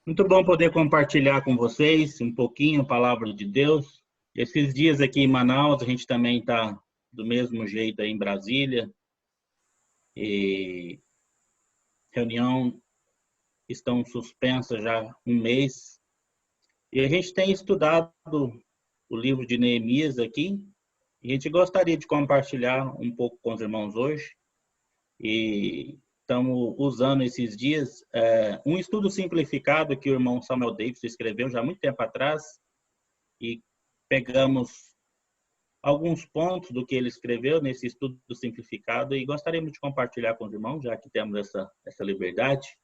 Muito bom poder compartilhar com vocês um pouquinho a palavra de Deus. Esses dias aqui em Manaus, a gente também está do mesmo jeito aí em Brasília. E reunião estão suspensas já há um mês. E a gente tem estudado o livro de Neemias aqui. E a gente gostaria de compartilhar um pouco com os irmãos hoje. E estamos usando esses dias um estudo simplificado que o irmão Samuel Davis escreveu já há muito tempo atrás, e pegamos alguns pontos do que ele escreveu nesse estudo simplificado e gostaríamos de compartilhar com os irmãos, já que temos essa liberdade.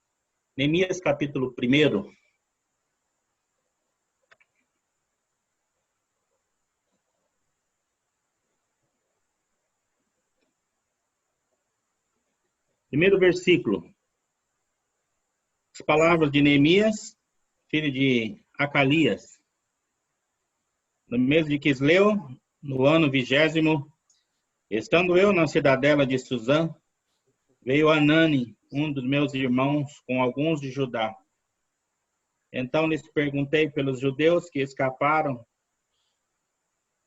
Neemias capítulo 1. Primeiro versículo. As palavras de Neemias, filho de Acalias. No mês de Quisleu, no ano 20º, estando eu na cidadela de Suzã, veio Anani, um dos meus irmãos, com alguns de Judá. Então lhes perguntei pelos judeus que escaparam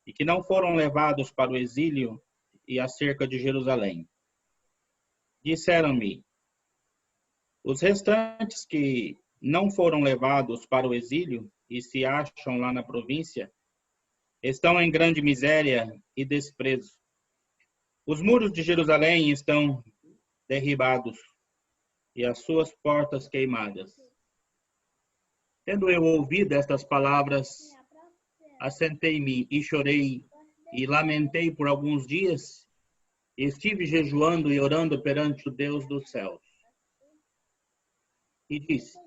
e que não foram levados para o exílio e acerca de Jerusalém. Disseram-me: os restantes que não foram levados para o exílio e se acham lá na província estão em grande miséria e desprezo. Os muros de Jerusalém estão derribados e as suas portas queimadas. Tendo eu ouvido estas palavras, assentei-me e chorei e lamentei por alguns dias. Estive jejuando e orando perante o Deus dos céus. E disse: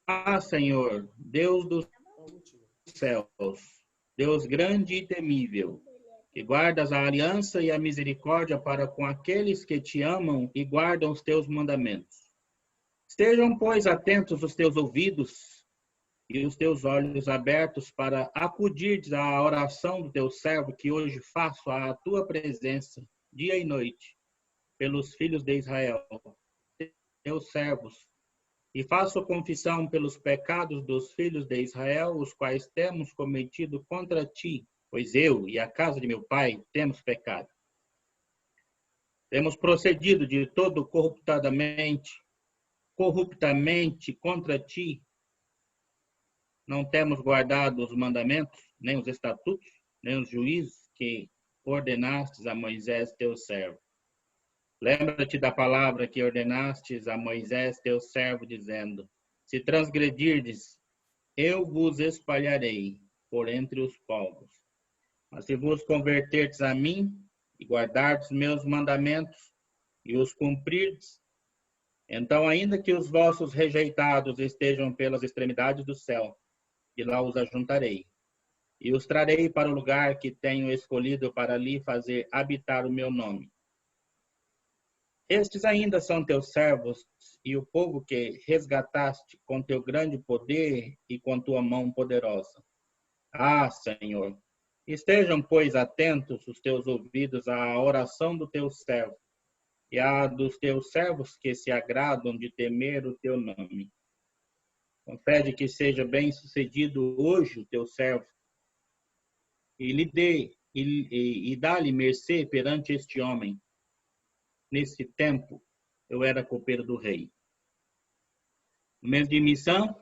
ah, Senhor, Deus dos céus, Deus grande e temível, que guardas a aliança e a misericórdia para com aqueles que te amam e guardam os teus mandamentos. Estejam, pois, atentos os teus ouvidos e os teus olhos abertos para acudir à oração do teu servo que hoje faço à tua presença, dia e noite, pelos filhos de Israel, teus servos, e faço confissão pelos pecados dos filhos de Israel, os quais temos cometido contra ti, pois eu e a casa de meu pai temos pecado. Temos procedido de todo corruptamente contra ti. Não temos guardado os mandamentos, nem os estatutos, nem os juízos que ordenastes a Moisés, teu servo. Lembra-te da palavra que ordenastes a Moisés, teu servo, dizendo: se transgredirdes, eu vos espalharei por entre os povos. Mas se vos converterdes a mim e guardardes meus mandamentos e os cumprirdes, então, ainda que os vossos rejeitados estejam pelas extremidades do céu, e lá os ajuntarei, e os trarei para o lugar que tenho escolhido para ali fazer habitar o meu nome. Estes ainda são teus servos e o povo que resgataste com teu grande poder e com tua mão poderosa. Ah, Senhor, estejam, pois, atentos os teus ouvidos à oração do teu servo e à dos teus servos que se agradam de temer o teu nome. Concede que seja bem-sucedido hoje o teu servo e lhe dê e dá-lhe mercê perante este homem. Nesse tempo, eu era copeiro do rei. No mês de Nissan,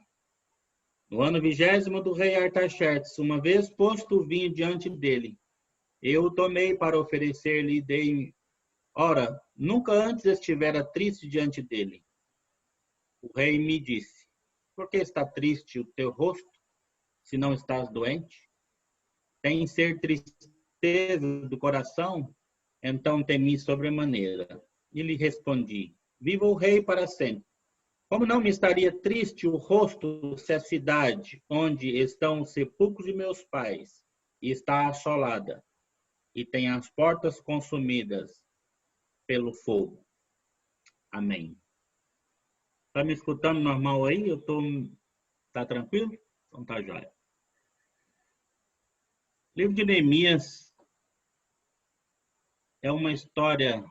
no ano 20º do rei Artaxerxes, uma vez posto o vinho diante dele, eu o tomei para oferecer-lhe e dei. Ora, nunca antes estivera triste diante dele. O rei me disse: por que está triste o teu rosto, se não estás doente? Tem ser tristeza do coração? Então temi sobremaneira. E lhe respondi: viva o rei para sempre. Como não me estaria triste o rosto se a cidade onde estão os sepulcros de meus pais está assolada e tem as portas consumidas pelo fogo? Amém. Tá me escutando normal aí? Tá tranquilo? Então tá jóia. O livro de Neemias é uma história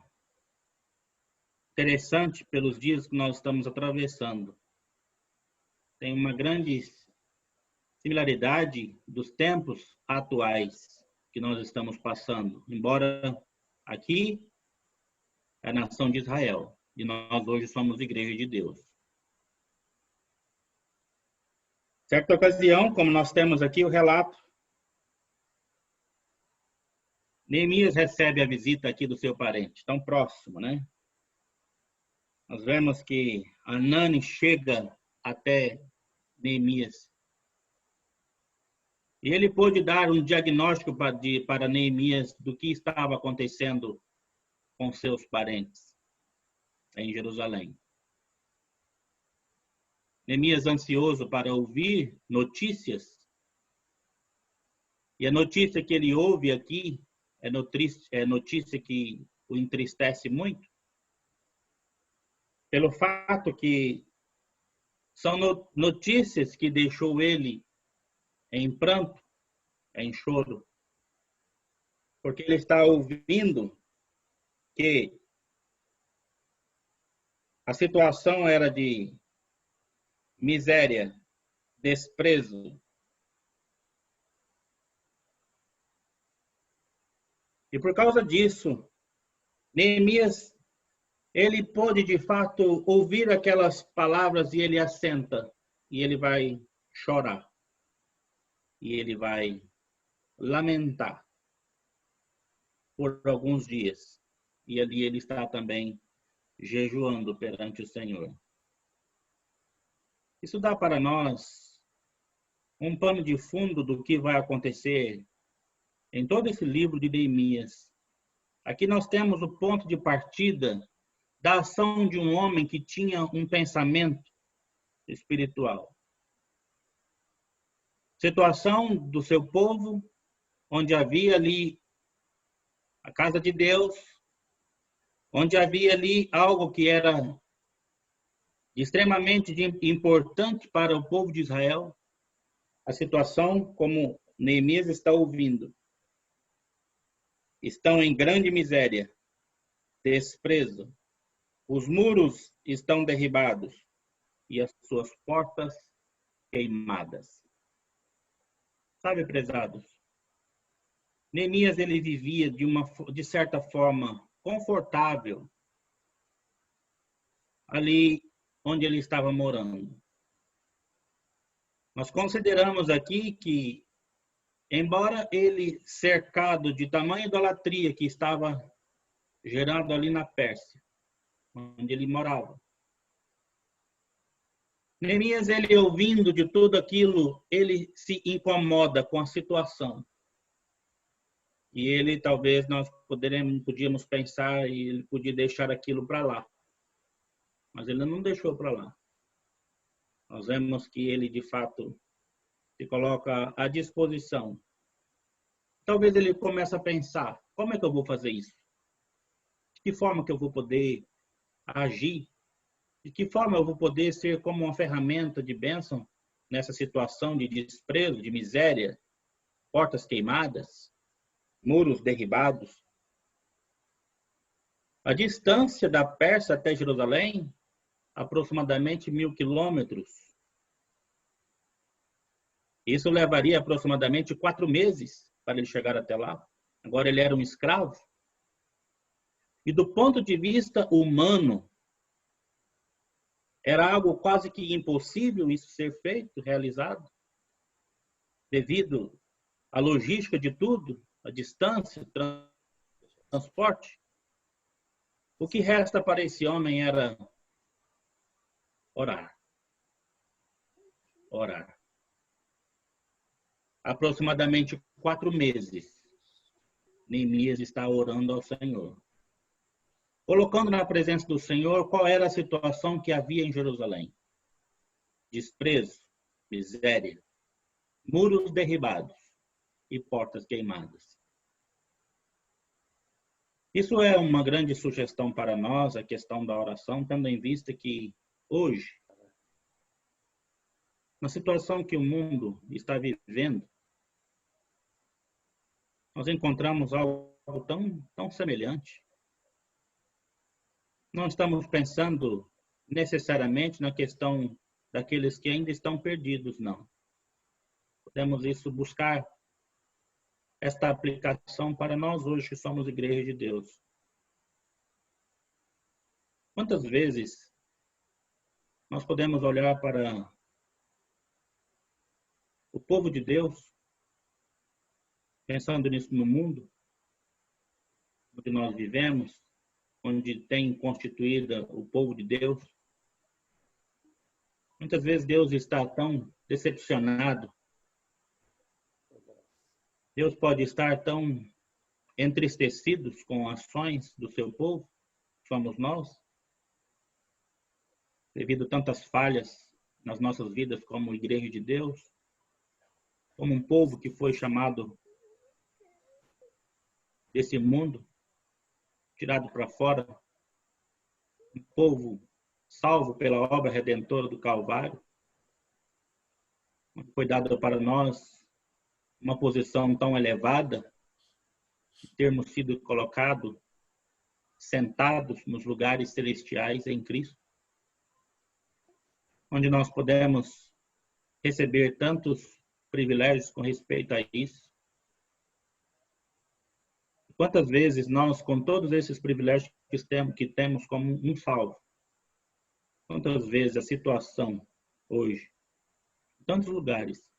interessante pelos dias que nós estamos atravessando. tem uma grande similaridade dos tempos atuais que nós estamos passando, embora aqui é a nação de Israel e nós hoje somos igreja de Deus. Certa ocasião, como nós temos aqui o relato, Neemias recebe a visita aqui do seu parente, tão próximo, né? Nós vemos que Anani chega até Neemias. E ele pôde dar um diagnóstico para Neemias do que estava acontecendo com seus parentes em Jerusalém. Neemias, ansioso para ouvir notícias, e a notícia que ele ouve aqui é notícia que o entristece muito, pelo fato que são notícias que deixou ele em pranto, em choro, porque ele está ouvindo que a situação era de miséria, desprezo. E por causa disso, Neemias, ele pôde de fato ouvir aquelas palavras e ele assenta, e ele vai chorar, e ele vai lamentar por alguns dias. E ali ele está também jejuando perante o Senhor. Isso dá para nós um pano de fundo do que vai acontecer em todo esse livro de Neemias. Aqui nós temos o ponto de partida da ação de um homem que tinha um pensamento espiritual. Situação do seu povo, onde havia ali a casa de Deus, onde havia ali algo que era extremamente importante para o povo de Israel, a situação como Neemias está ouvindo. Estão em grande miséria, desprezo. Os muros estão derribados e as suas portas queimadas. Sabe, prezados, Neemias ele vivia de certa forma confortável ali onde ele estava morando. Nós consideramos aqui que, embora ele cercado de tamanha idolatria que estava gerando ali na Pérsia, onde ele morava, Neemias, ele ouvindo de tudo aquilo, ele se incomoda com a situação. E ele, talvez, nós podíamos pensar e ele podia deixar aquilo para lá. Mas ele não deixou para lá. Nós vemos que ele, de fato, se coloca à disposição. Talvez ele comece a pensar, como é que eu vou fazer isso? De que forma que eu vou poder agir? De que forma eu vou poder ser como uma ferramenta de bênção nessa situação de desprezo, de miséria, portas queimadas, muros derribados? A distância da Pérsia até Jerusalém, aproximadamente 1.000 quilômetros. Isso levaria aproximadamente 4 meses para ele chegar até lá. Agora ele era um escravo. E do ponto de vista humano, era algo quase que impossível isso ser feito, realizado, devido à logística de tudo, a distância, transporte. O que resta para esse homem era orar. Orar. Aproximadamente 4 meses, Neemias está orando ao Senhor. Colocando na presença do Senhor qual era a situação que havia em Jerusalém. Desprezo, miséria, muros derribados e portas queimadas. Isso é uma grande sugestão para nós, a questão da oração, tendo em vista que hoje, na situação que o mundo está vivendo, nós encontramos algo tão semelhante. Não estamos pensando necessariamente na questão daqueles que ainda estão perdidos, não. Podemos isso buscar esta aplicação para nós hoje que somos igreja de Deus. Quantas vezes nós podemos olhar para o povo de Deus, pensando nisso no mundo onde nós vivemos, onde tem constituído o povo de Deus. Muitas vezes Deus está tão decepcionado, Deus pode estar tão entristecido com ações do seu povo, somos nós, devido a tantas falhas nas nossas vidas como igreja de Deus, como um povo que foi chamado desse mundo, tirado para fora, um povo salvo pela obra redentora do Calvário, foi dada para nós uma posição tão elevada, de termos sido colocados, sentados nos lugares celestiais em Cristo, onde nós podemos receber tantos privilégios com respeito a isso. Quantas vezes nós, com todos esses privilégios que temos como um salvo, quantas vezes a situação hoje, em tantos lugares,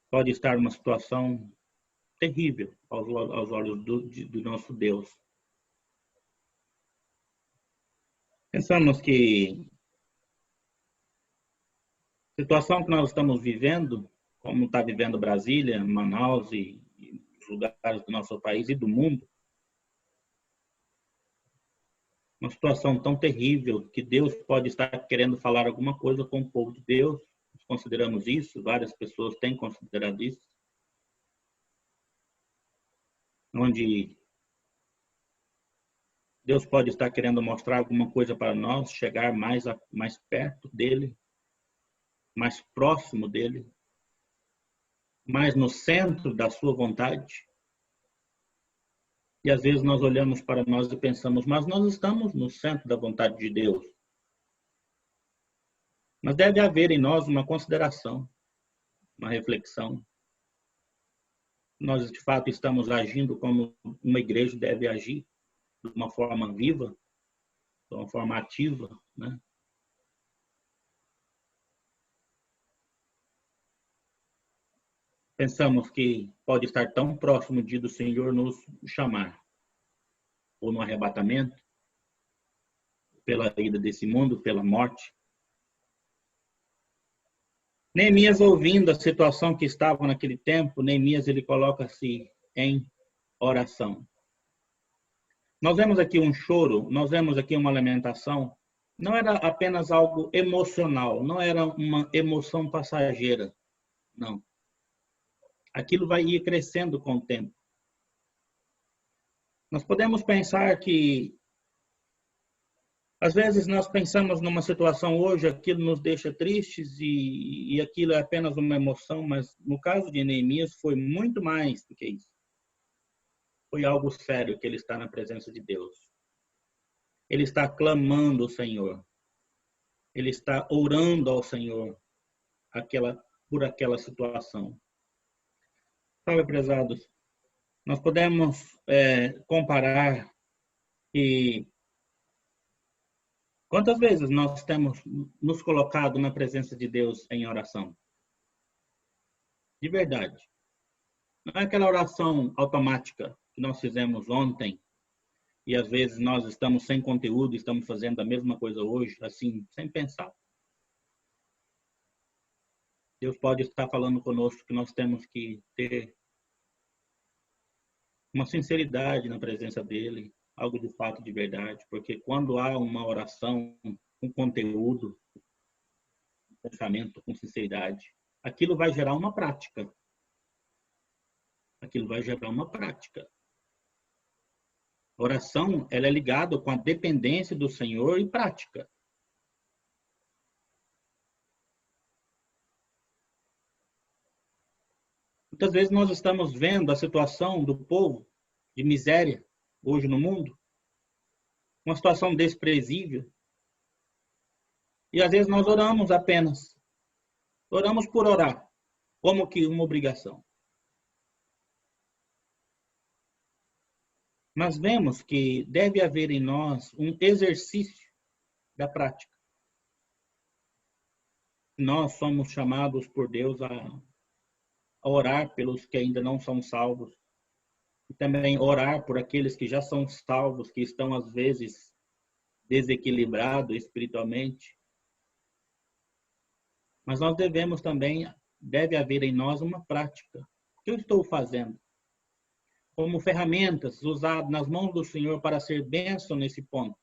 pode estar uma situação terrível aos olhos do nosso Deus. Pensamos que a situação que nós estamos vivendo, como está vivendo Brasília, Manaus e os lugares do nosso país e do mundo, uma situação tão terrível que Deus pode estar querendo falar alguma coisa com o povo de Deus. Nós consideramos isso, várias pessoas têm considerado isso, onde Deus pode estar querendo mostrar alguma coisa para nós, chegar mais perto dele, mais próximo dele, mais no centro da sua vontade. E às vezes nós olhamos para nós e pensamos, mas nós estamos no centro da vontade de Deus. Mas deve haver em nós uma consideração, uma reflexão. Nós, de fato, estamos agindo como uma igreja deve agir, de uma forma viva, de uma forma ativa, né? Pensamos que pode estar tão próximo de do Senhor nos chamar, ou no arrebatamento, pela ida desse mundo, pela morte. Neemias, ouvindo a situação que estava naquele tempo, Neemias ele coloca-se em oração. Nós vemos aqui um choro, nós vemos aqui uma lamentação. Não era apenas algo emocional, não era uma emoção passageira, não. Aquilo vai ir crescendo com o tempo. Nós podemos pensar que, às vezes, nós pensamos numa situação hoje, aquilo nos deixa tristes e aquilo é apenas uma emoção, mas no caso de Neemias foi muito mais do que isso. Foi algo sério que ele está na presença de Deus. Ele está clamando ao Senhor. Ele está orando ao Senhor por aquela situação. Sabe, prezados, nós podemos comparar que quantas vezes nós temos nos colocado na presença de Deus em oração? De verdade. Não é aquela oração automática que nós fizemos ontem e às vezes nós estamos sem conteúdo, estamos fazendo a mesma coisa hoje, assim, sem pensar. Deus pode estar falando conosco que nós temos que ter uma sinceridade na presença dele, algo de fato de verdade, porque quando há uma oração com conteúdo, com pensamento, com sinceridade, aquilo vai gerar uma prática. Aquilo vai gerar uma prática. A oração, ela é ligada com a dependência do Senhor e prática. Muitas vezes nós estamos vendo a situação do povo de miséria hoje no mundo, uma situação desprezível. E às vezes nós oramos apenas. Oramos por orar, como que uma obrigação. Mas vemos que deve haver em nós um exercício da prática. Nós somos chamados por Deus a orar pelos que ainda não são salvos. E também orar por aqueles que já são salvos, que estão às vezes desequilibrados espiritualmente. Mas nós devemos também, deve haver em nós uma prática. O que eu estou fazendo? Como ferramentas usadas nas mãos do Senhor para ser bênção nesse ponto.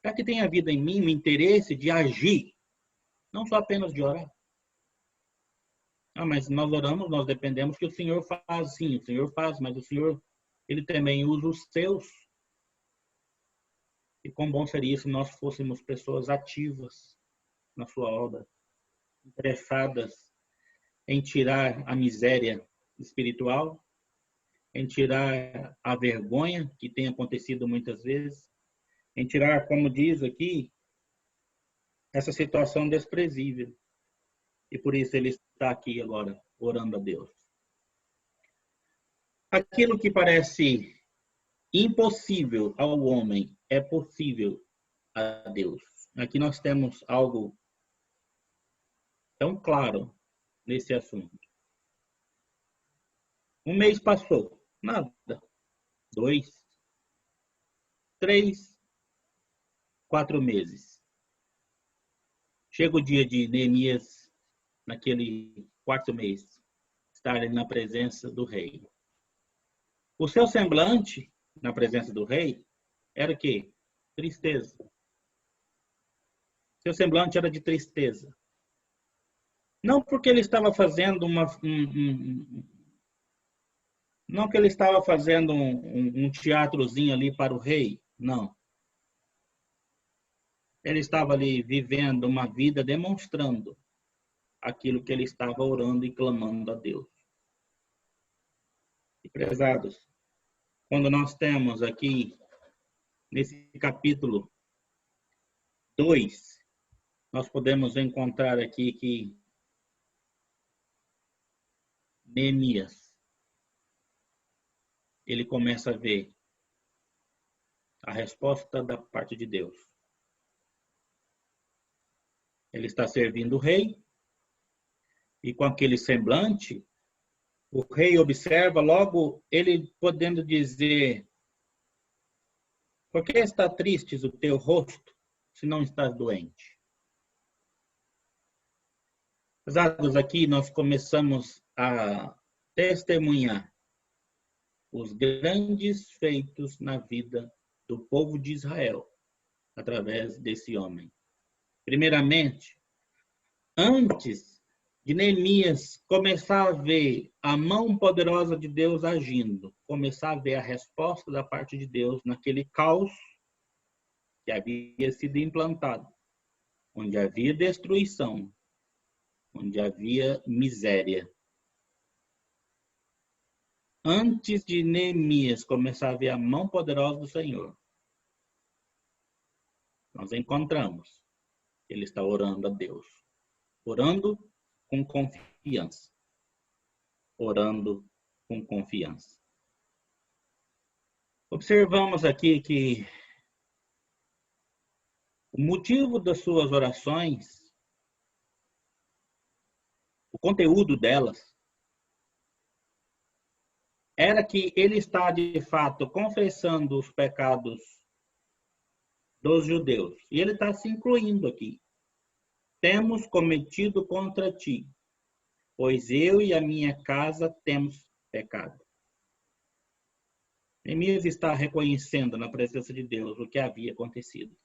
Para que tenha havido em mim o interesse de agir, não só apenas de orar. Mas nós oramos, nós dependemos que o Senhor faz, sim, o Senhor faz, mas o Senhor, Ele também usa os seus. E quão bom seria se nós fôssemos pessoas ativas na sua obra, interessadas em tirar a miséria espiritual, em tirar a vergonha que tem acontecido muitas vezes, em tirar, como diz aqui, essa situação desprezível. E por isso ele está aqui agora, orando a Deus. Aquilo que parece impossível ao homem é possível a Deus. Aqui nós temos algo tão claro nesse assunto. Um mês passou, nada. 2, 3, 4 meses. Chega o dia de Neemias, naquele 4º mês, estar na presença do rei. O seu semblante, na presença do rei, era o quê? Tristeza. Seu semblante era de tristeza. Não porque ele estava fazendo não que ele estava fazendo um teatrozinho ali para o rei, não. Ele estava ali vivendo uma vida demonstrando aquilo que ele estava orando e clamando a Deus. E prezados, quando nós temos aqui, nesse capítulo 2, nós podemos encontrar aqui que Neemias, ele começa a ver a resposta da parte de Deus. Ele está servindo o rei, e com aquele semblante, o rei observa logo ele podendo dizer: por que está triste o teu rosto, se não estás doente? Pesados, aqui nós começamos a testemunhar os grandes feitos na vida do povo de Israel, através desse homem. Primeiramente, antes de Neemias começar a ver a mão poderosa de Deus agindo, começar a ver a resposta da parte de Deus naquele caos que havia sido implantado, onde havia destruição, onde havia miséria. Antes de Neemias começar a ver a mão poderosa do Senhor, nós encontramos que ele está orando a Deus, orando com confiança, orando com confiança. Observamos aqui que o motivo das suas orações, o conteúdo delas, era que ele está, de fato, confessando os pecados dos judeus. E ele está se incluindo aqui. Temos cometido contra ti, pois eu e a minha casa temos pecado. Neemias está reconhecendo na presença de Deus o que havia acontecido.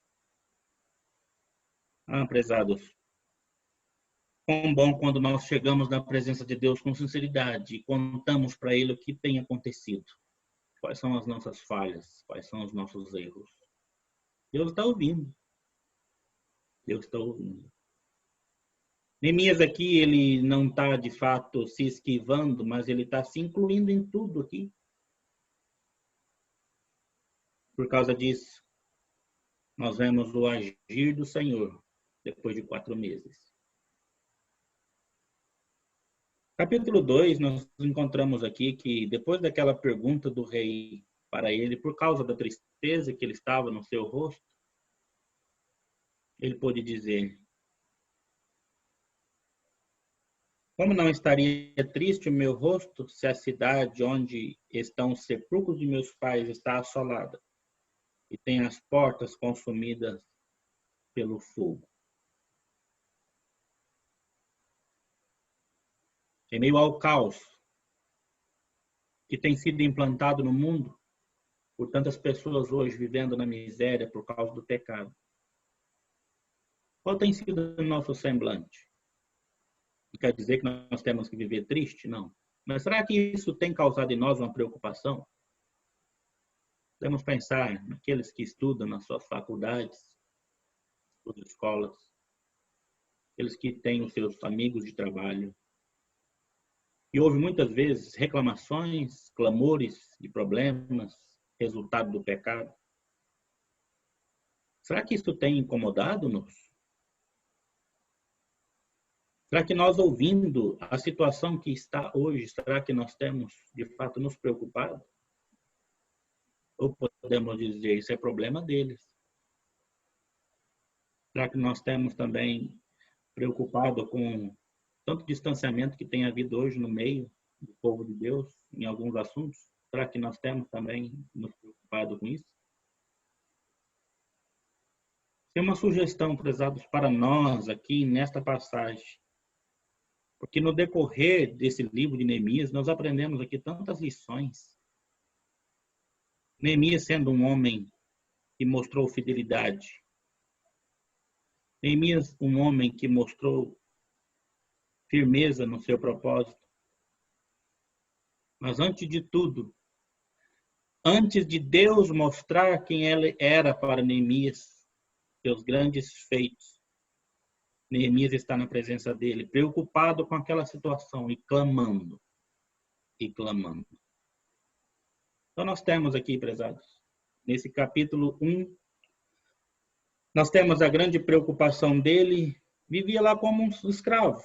Prezados, quão bom quando nós chegamos na presença de Deus com sinceridade e contamos para Ele o que tem acontecido. Quais são as nossas falhas, quais são os nossos erros. Deus está ouvindo. Deus está ouvindo. Neemias aqui, ele não está de fato se esquivando, mas ele está se incluindo em tudo aqui. Por causa disso, nós vemos o agir do Senhor depois de 4 meses. Capítulo 2, nós encontramos aqui que depois daquela pergunta do rei para ele, por causa da tristeza que ele estava no seu rosto, ele pôde dizer: como não estaria triste o meu rosto se a cidade onde estão os sepulcros de meus pais está assolada e tem as portas consumidas pelo fogo? Em meio ao caos que tem sido implantado no mundo por tantas pessoas hoje vivendo na miséria por causa do pecado, qual tem sido o nosso semblante? Não quer dizer que nós temos que viver triste? Não. Mas será que isso tem causado em nós uma preocupação? Podemos pensar naqueles que estudam nas suas faculdades, suas escolas, aqueles que têm os seus amigos de trabalho. E houve muitas vezes reclamações, clamores de problemas, resultado do pecado. Será que isso tem incomodado-nos? Será que nós, ouvindo a situação que está hoje, será que nós temos, de fato, nos preocupado? Ou podemos dizer, isso é problema deles? Será que nós temos também preocupado com tanto distanciamento que tem havido hoje no meio do povo de Deus, em alguns assuntos? Será que nós temos também nos preocupado com isso? Tem uma sugestão, prezados, para nós aqui nesta passagem. Porque no decorrer desse livro de Neemias, nós aprendemos aqui tantas lições. Neemias sendo um homem que mostrou fidelidade. Neemias, um homem que mostrou firmeza no seu propósito. Mas antes de tudo, antes de Deus mostrar quem ele era para Neemias, seus grandes feitos, Neemias está na presença dele, preocupado com aquela situação e clamando. E clamando. Então nós temos aqui, prezados, nesse capítulo 1, nós temos a grande preocupação dele, vivia lá como um escravo,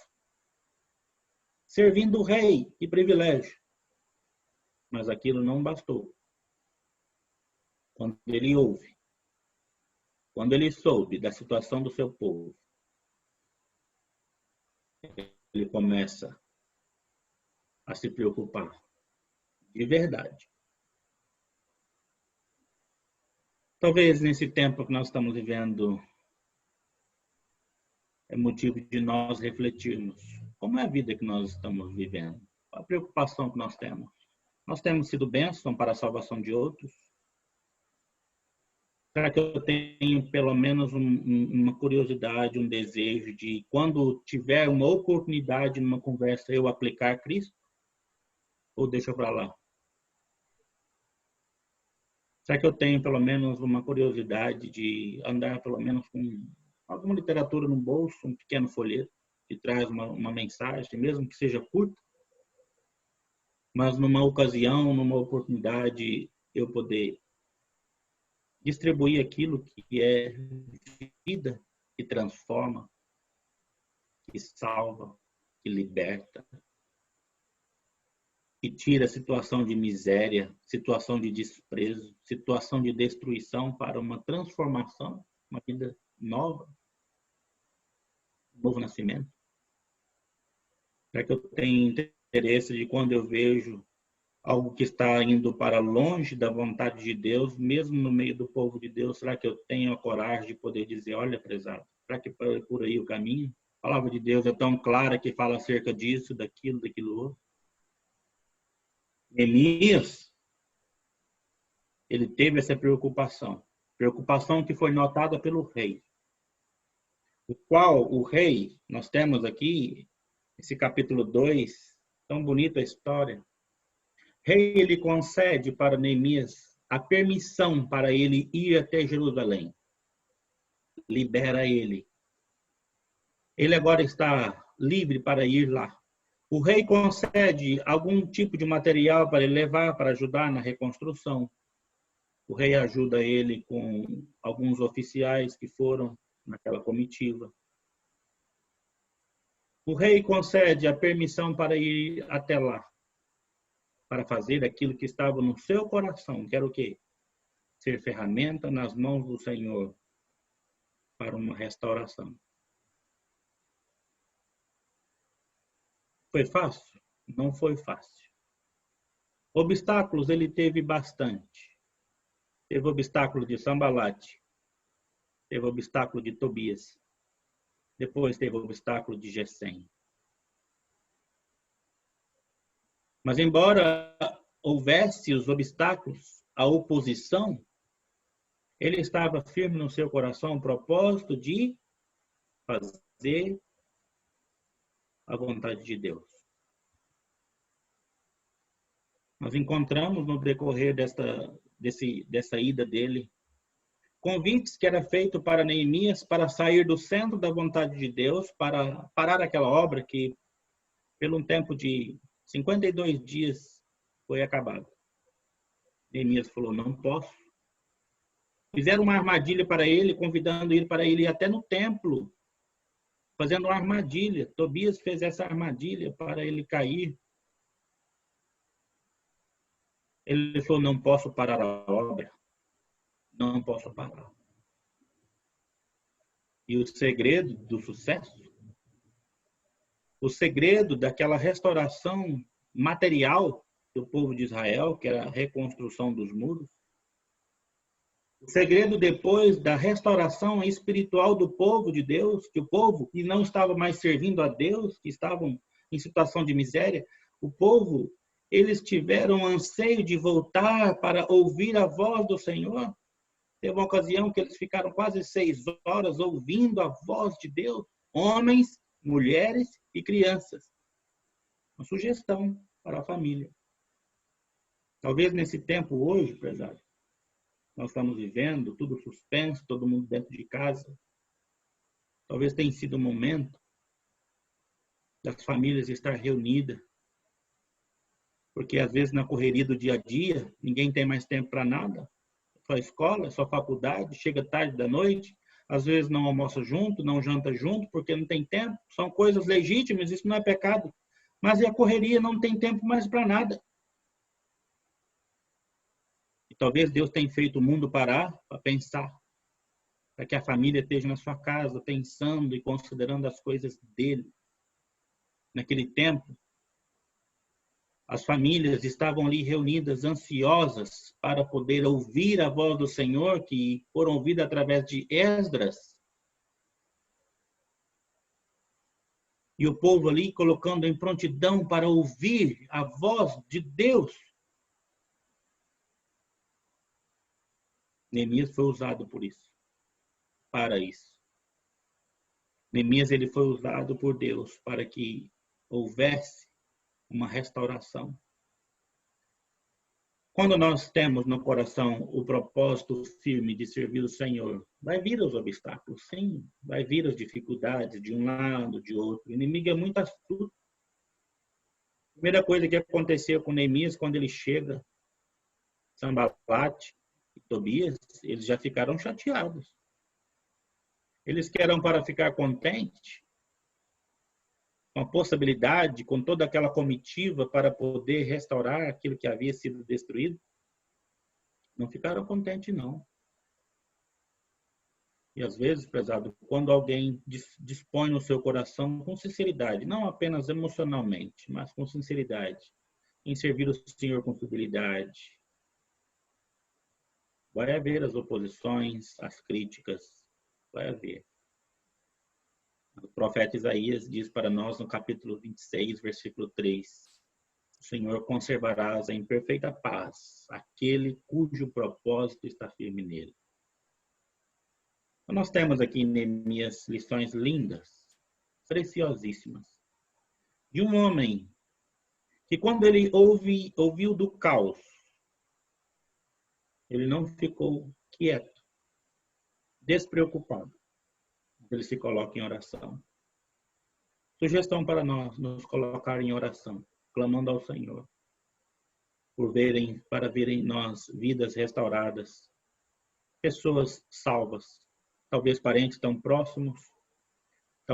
servindo o rei, que privilégio. Mas aquilo não bastou. Quando ele ouve, quando ele soube da situação do seu povo, ele começa a se preocupar de verdade. Talvez nesse tempo que nós estamos vivendo é motivo de nós refletirmos. Como é a vida que nós estamos vivendo? Qual a preocupação que nós temos? Nós temos sido bênção para a salvação de outros? Será que eu tenho pelo menos uma curiosidade, um desejo de, quando tiver uma oportunidade numa conversa, eu aplicar Cristo? Ou deixa para lá? Será que eu tenho pelo menos uma curiosidade de andar pelo menos com alguma literatura no bolso, um pequeno folheto que traz uma mensagem, mesmo que seja curta, mas numa ocasião, numa oportunidade, eu poder distribuir aquilo que é vida, que transforma, que salva, que liberta, que tira a situação de miséria, situação de desprezo, situação de destruição para uma transformação, uma vida nova, um novo nascimento. Será que eu tenho interesse de, quando eu vejo algo que está indo para longe da vontade de Deus, mesmo no meio do povo de Deus, será que eu tenho a coragem de poder dizer, olha, prezado, será que é por aí o caminho? A palavra de Deus é tão clara que fala acerca disso, daquilo outro. Neemias, ele teve essa preocupação que foi notada pelo rei, o qual o rei, nós temos aqui, esse capítulo 2, tão bonita a história. O rei, ele concede para Neemias a permissão para ele ir até Jerusalém. Libera ele. Ele agora está livre para ir lá. O rei concede algum tipo de material para ele levar, para ajudar na reconstrução. O rei ajuda ele com alguns oficiais que foram naquela comitiva. O rei concede a permissão para ir até lá, para fazer aquilo que estava no seu coração, que era o quê? Ser ferramenta nas mãos do Senhor para uma restauração. Foi fácil? Não foi fácil. Obstáculos ele teve bastante. Teve obstáculo de Sambalate, teve obstáculo de Tobias, depois teve obstáculo de Gesem. Mas embora houvesse os obstáculos, a oposição, ele estava firme no seu coração o propósito de fazer a vontade de Deus. Nós encontramos no decorrer dessa ida dele convites que era feito para Neemias para sair do centro da vontade de Deus, para parar aquela obra que, pelo um tempo de 52 dias, foi acabada. Neemias falou, não posso. Fizeram uma armadilha para ele, convidando ele para ele ir até no templo, fazendo uma armadilha. Tobias fez essa armadilha para ele cair. Ele falou, não posso parar a obra. Não posso parar. E o segredo do sucesso, o segredo daquela restauração material do povo de Israel, que era a reconstrução dos muros, o segredo depois da restauração espiritual do povo de Deus, que o povo que não estava mais servindo a Deus, que estavam em situação de miséria, o povo, eles tiveram anseio de voltar para ouvir a voz do Senhor. Teve uma ocasião que eles ficaram quase 6 horas ouvindo a voz de Deus, homens, mulheres e crianças. Uma sugestão para a família. Talvez nesse tempo hoje, prezado, nós estamos vivendo, tudo suspenso, todo mundo dentro de casa. Talvez tenha sido o momento das famílias estar reunidas. Porque às vezes na correria do dia a dia, ninguém tem mais tempo para nada. Só escola, só faculdade, chega tarde da noite, às vezes não almoça junto, não janta junto, porque não tem tempo. São coisas legítimas, isso não é pecado. Mas a correria não tem tempo mais para nada. E talvez Deus tenha feito o mundo parar para pensar, para que a família esteja na sua casa, pensando e considerando as coisas dele. Naquele tempo, as famílias estavam ali reunidas, ansiosas para poder ouvir a voz do Senhor, que foram ouvidas através de Esdras. E o povo ali colocando em prontidão para ouvir a voz de Deus. Neemias foi usado por isso, para isso. Neemias ele foi usado por Deus para que houvesse uma restauração. Quando nós temos no coração o propósito firme de servir o Senhor, vai vir os obstáculos, sim, vai vir as dificuldades de um lado, de outro. O inimigo é muito astuto. A primeira coisa que aconteceu com Neemias, quando ele chega, Sanbalate e Tobias, eles já ficaram chateados. Eles querem para ficar contentes com a possibilidade, com toda aquela comitiva para poder restaurar aquilo que havia sido destruído. Não ficaram contentes, não. E às vezes, prezado, quando alguém dispõe no seu coração com sinceridade, não apenas emocionalmente, mas com sinceridade, em servir o Senhor com fidelidade, vai haver as oposições, as críticas, vai haver. O profeta Isaías diz para nós no capítulo 26, versículo 3, o Senhor conservarás em perfeita paz aquele cujo propósito está firme nele. Então, nós temos aqui em Neemias lições lindas, preciosíssimas, de um homem que quando ele ouviu do caos, ele não ficou quieto, despreocupado. Ele se coloca em oração. Sugestão para nós, nos colocar em oração, clamando ao Senhor, para verem em nós vidas restauradas, pessoas salvas, talvez parentes tão próximos,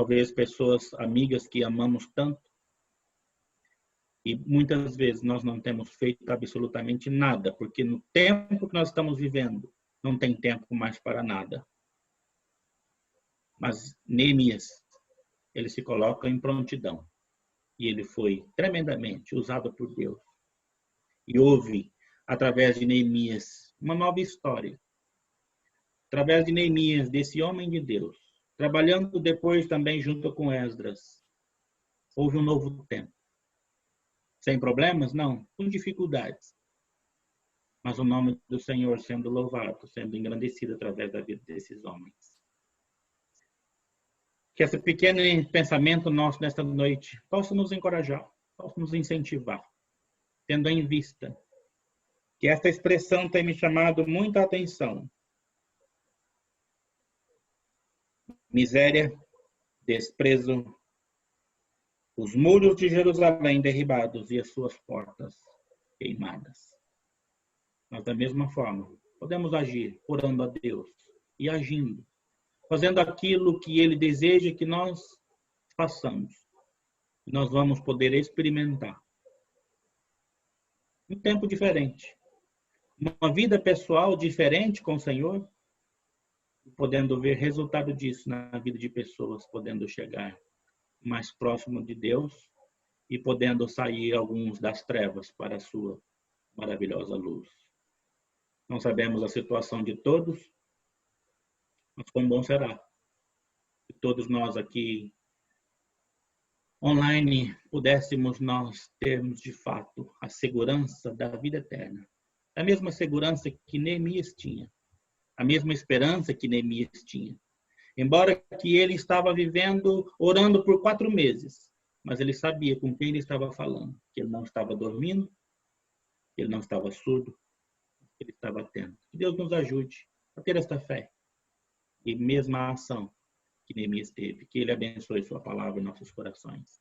talvez pessoas amigas que amamos tanto, e muitas vezes nós não temos feito absolutamente nada, porque no tempo que nós estamos vivendo, não tem tempo mais para nada. Mas Neemias, ele se coloca em prontidão. E ele foi tremendamente usado por Deus. E houve, através de Neemias, uma nova história. Através de Neemias, desse homem de Deus, trabalhando depois também junto com Esdras, houve um novo tempo. Sem problemas? Não, com dificuldades. Mas o nome do Senhor sendo louvado, sendo engrandecido através da vida desses homens. Que esse pequeno pensamento nosso nesta noite possa nos encorajar, possa nos incentivar, tendo em vista que esta expressão tem me chamado muita atenção. Miséria, desprezo, os muros de Jerusalém derribados e as suas portas queimadas. Nós, da mesma forma, podemos agir orando a Deus e agindo, fazendo aquilo que Ele deseja que nós façamos. Nós vamos poder experimentar um tempo diferente, uma vida pessoal diferente com o Senhor, podendo ver resultado disso na vida de pessoas, podendo chegar mais próximo de Deus e podendo sair alguns das trevas para a sua maravilhosa luz. Não sabemos a situação de todos, mas quão bom será que todos nós aqui online pudéssemos nós termos de fato a segurança da vida eterna. A mesma segurança que Neemias tinha, a mesma esperança que Neemias tinha. Embora que ele estava vivendo, orando por 4 meses, mas ele sabia com quem ele estava falando, que ele não estava dormindo, que ele não estava surdo, que ele estava atento. Que Deus nos ajude a ter esta fé e mesma ação que Neemias teve. Que Ele abençoe sua palavra em nossos corações.